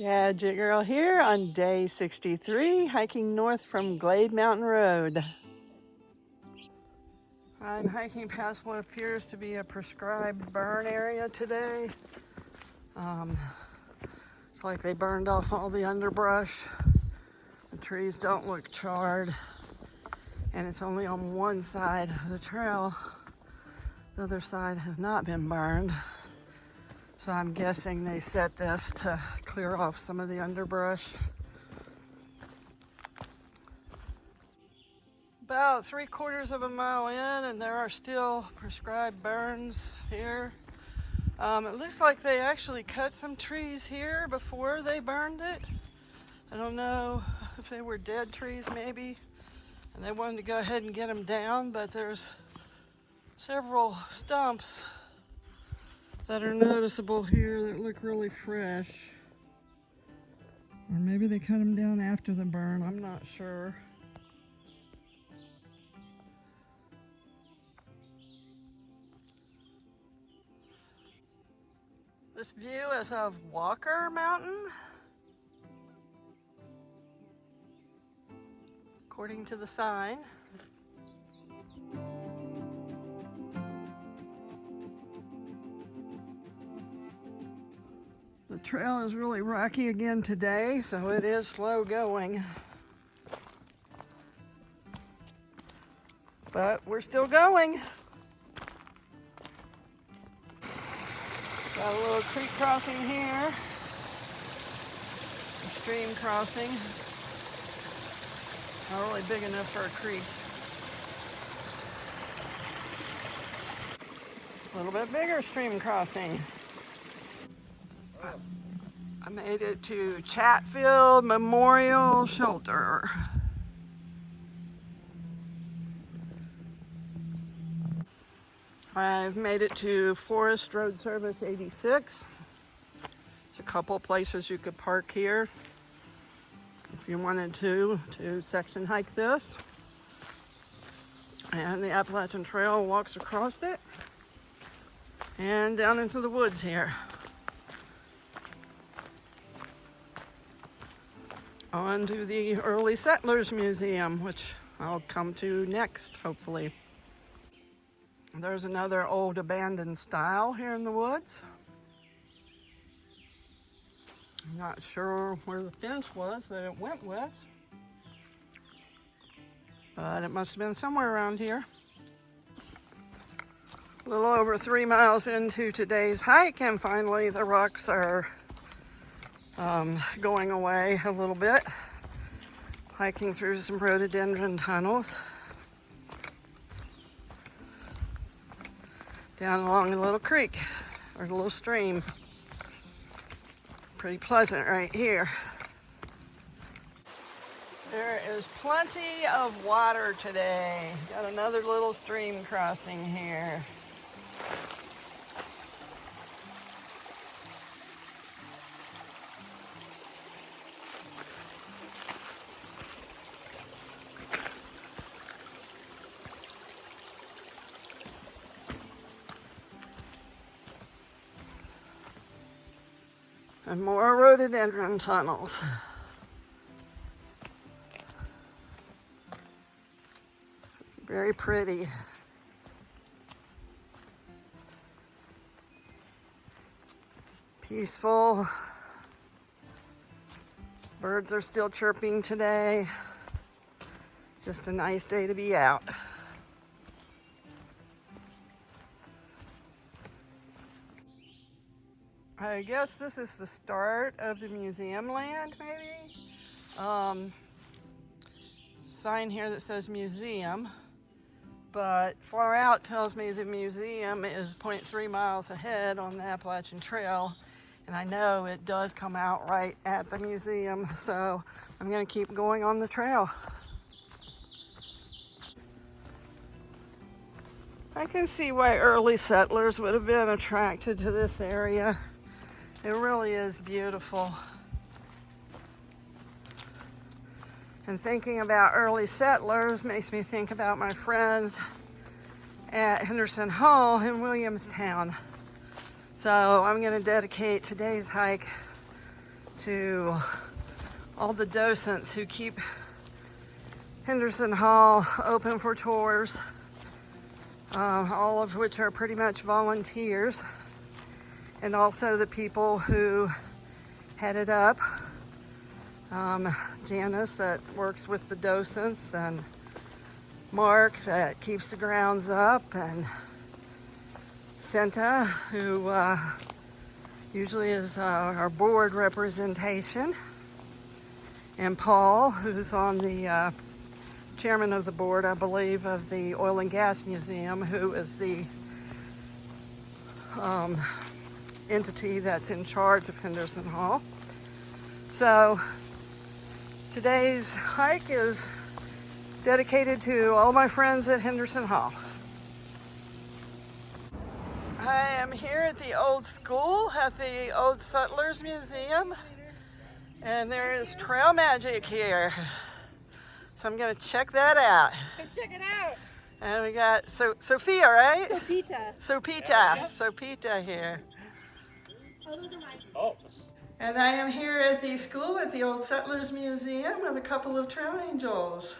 Gadget Girl here on day 63, hiking north from Glade Mountain Road. I'm hiking past what appears to be a prescribed burn area today. It's like they burned off all the underbrush. The trees don't look charred, and it's only on one side of the trail. The other side has not been burned. So I'm guessing they set this to clear off some of the underbrush. About 3/4 of a mile in, and there are still prescribed burns here. It looks like they actually cut some trees here before they burned it. I don't know if they were dead trees maybe, and they wanted to go ahead and get them down, but there's several stumps that are noticeable here that look really fresh. Or maybe they cut them down after the burn, I'm not sure. This view is of Walker Mountain, according to the sign. The trail is really rocky again today, so it is slow going. But we're still going. Got a little creek crossing here. A stream crossing. Not really big enough for a creek. A little bit bigger stream crossing. I made it to Chatfield Memorial Shelter. I've made it to Forest Road Service 86. There's a couple places you could park here if you wanted to section hike this. And the Appalachian Trail walks across it and down into the woods here. On to the Early Settlers Museum, which I'll come to next, hopefully. There's another old abandoned stile here in the woods. I'm not sure where the fence was that it went with, but it must have been somewhere around here. A little over 3 miles into today's hike, and finally the rocks are going away a little bit. Hiking through some rhododendron tunnels. Down along a little creek, or a little stream. Pretty pleasant right here. There is plenty of water today. Got another little stream crossing here. And more rhododendron tunnels. Very pretty. Peaceful. Birds are still chirping today. Just a nice day to be out. I guess this is the start of the museum land, maybe? Sign here that says museum, but far out tells me the museum is 0.3 miles ahead on the Appalachian Trail, and I know it does come out right at the museum, so I'm gonna keep going on the trail. I can see why early settlers would have been attracted to this area. It really is beautiful. And thinking about early settlers makes me think about my friends at Henderson Hall in Williamstown. So I'm going to dedicate today's hike to all the docents who keep Henderson Hall open for tours, all of which are pretty much volunteers, and also the people who head it up. Janice that works with the docents, and Mark that keeps the grounds up, and Senta, who usually is our board representation, and Paul, who's on the chairman of the board, I believe, of the Oil and Gas Museum, who is the entity that's in charge of Henderson Hall. So today's hike is dedicated to all my friends at Henderson Hall. I am here at the old school, at the Old Settlers Museum, and there is trail magic here. So I'm gonna check that out. Come check it out. And we got Sophia, right? Sopita. Sopita here. Oh. And I am here at the school at the Old Settlers Museum with a couple of trail angels.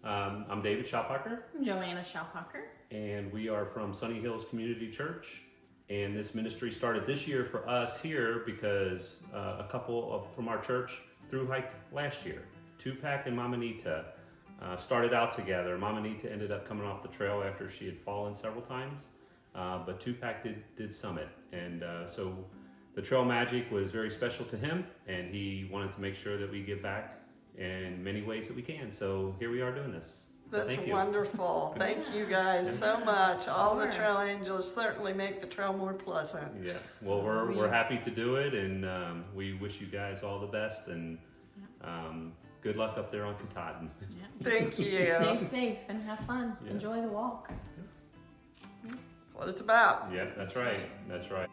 I'm David Schaupacker. I'm Joanna Schaupacker. And we are from Sunny Hills Community Church. And this ministry started this year for us here because a couple from our church through hiked last year. Tupac and Mama Nita started out together. Mama Nita ended up coming off the trail after she had fallen several times, but Tupac did summit. And so the trail magic was very special to him, and he wanted to make sure that we give back in many ways that we can. So here we are doing this. So That's thank you. wonderful. Thank you guys so much. All the trail angels certainly make the trail more pleasant. Yeah, well, we're happy to do it, and we wish you guys all the best, and good luck up there on Katahdin. Yeah. Thank you. Stay safe and have fun. Yeah. Enjoy the walk. That's what it's about. Yeah, that's right. That's right.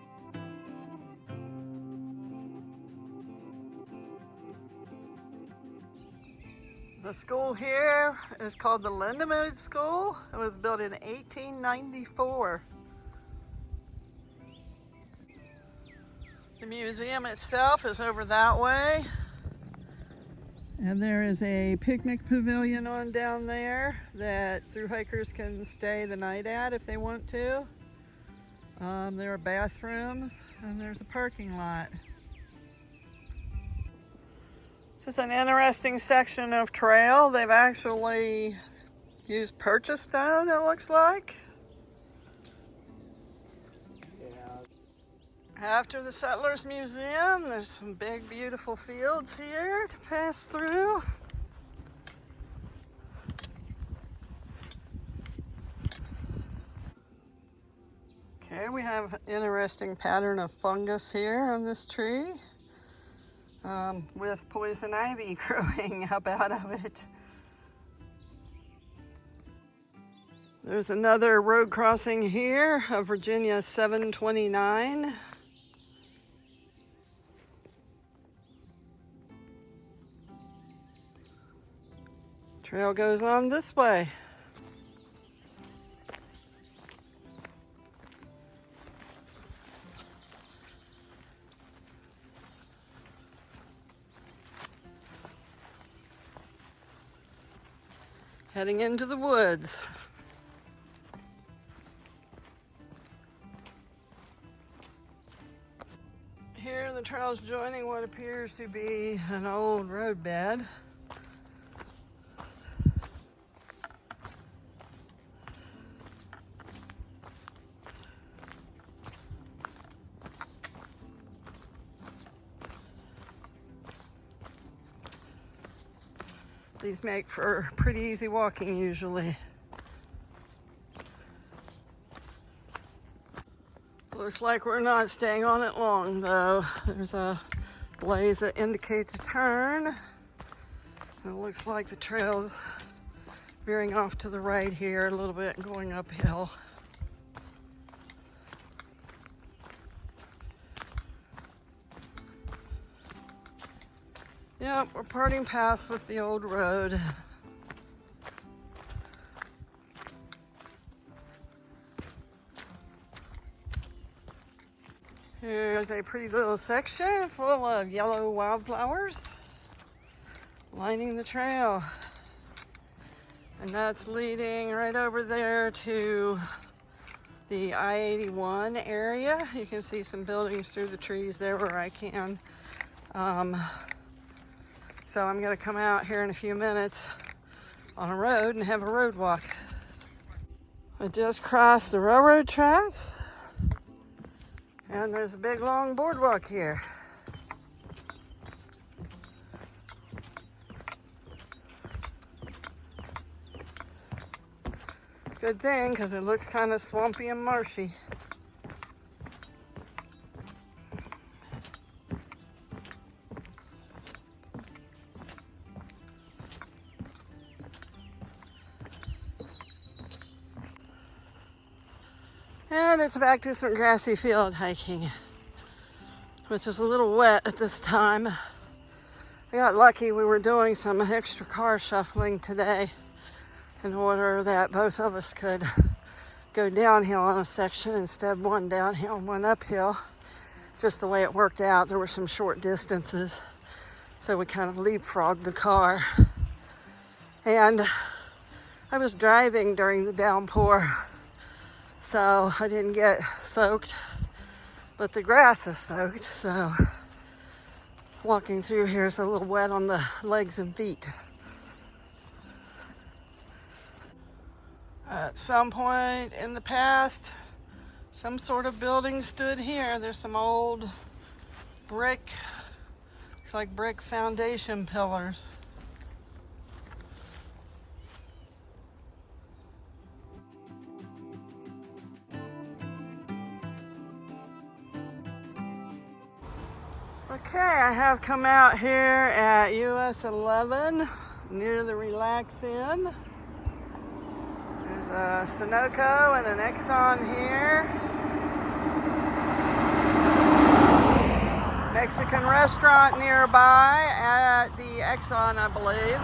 The school here is called the Lindemood School. It was built in 1894. The museum itself is over that way. And there is a picnic pavilion on down there that through hikers can stay the night at if they want to. There are bathrooms, and there's a parking lot. This is an interesting section of trail. They've actually used purchase stone, it looks like. After the Settlers Museum, there's some big, beautiful fields here to pass through. Okay, we have an interesting pattern of fungus here on this tree, with poison ivy growing up out of it. There's another road crossing here of Virginia 729. Trail goes on this way. Heading into the woods. Here the trail's joining what appears to be an old roadbed. These make for pretty easy walking usually. Looks like we're not staying on it long though. There's a blaze that indicates a turn. And it looks like the trail's veering off to the right here a little bit and going uphill. Yep, we're parting paths with the old road. Here there's a pretty little section full of yellow wildflowers lining the trail. And that's leading right over there to the I-81 area. You can see some buildings through the trees there where I can. So I'm gonna come out here in a few minutes on a road and have a road walk. I just crossed the railroad tracks and there's a big long boardwalk here. Good thing, because it looks kind of swampy and marshy. And it's back to some grassy field hiking, which is a little wet at this time. I got lucky, we were doing some extra car shuffling today in order that both of us could go downhill on a section instead of one downhill and one uphill. Just the way it worked out, there were some short distances, so we kind of leapfrogged the car. And I was driving during the downpour, so I didn't get soaked, but the grass is soaked, so walking through here is a little wet on the legs and feet. At some point in the past, some sort of building stood here. There's some old brick, looks like brick foundation pillars. Okay, I have come out here at US 11 near the Relax Inn. There's a Sunoco and an Exxon here. Mexican restaurant nearby at the Exxon, I believe.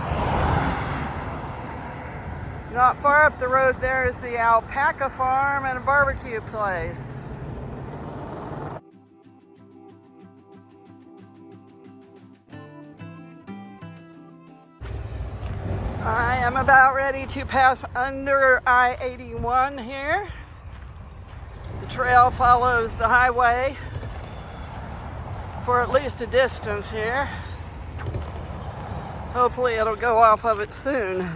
Not far up the road there is the alpaca farm and a barbecue place. I am about ready to pass under I-81 here. The trail follows the highway for at least a distance here. Hopefully it'll go off of it soon.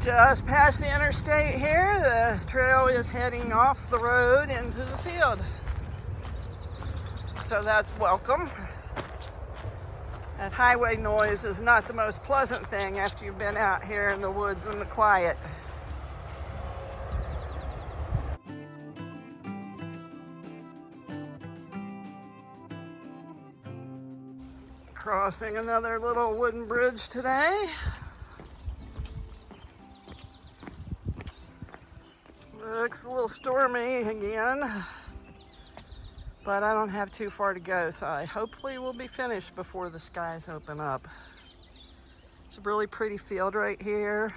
Just past the interstate here, the trail is heading off the road into the field. So that's welcome. That highway noise is not the most pleasant thing after you've been out here in the woods in the quiet. Crossing another little wooden bridge today. Looks a little stormy again, but I don't have too far to go, so I hopefully will be finished before the skies open up. It's a really pretty field right here.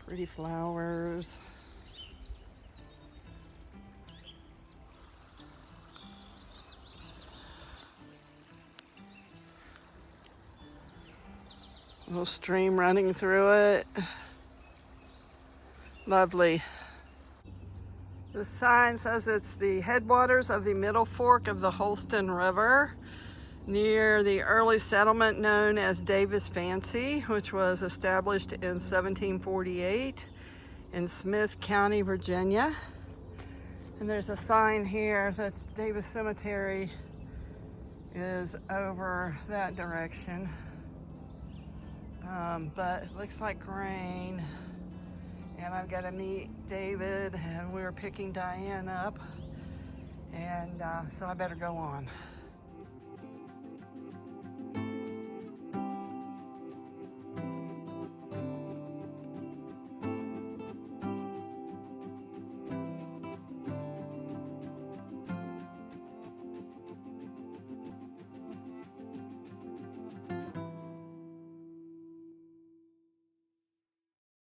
Pretty flowers. Little stream running through it. Lovely. The sign says it's the headwaters of the middle fork of the Holston River near the early settlement known as Davis Fancy, which was established in 1748 in Smith County, Virginia. And there's a sign here that Davis Cemetery is over that direction. But it looks like rain. And I've got to meet David, and we were picking Diane up, and so I better go on.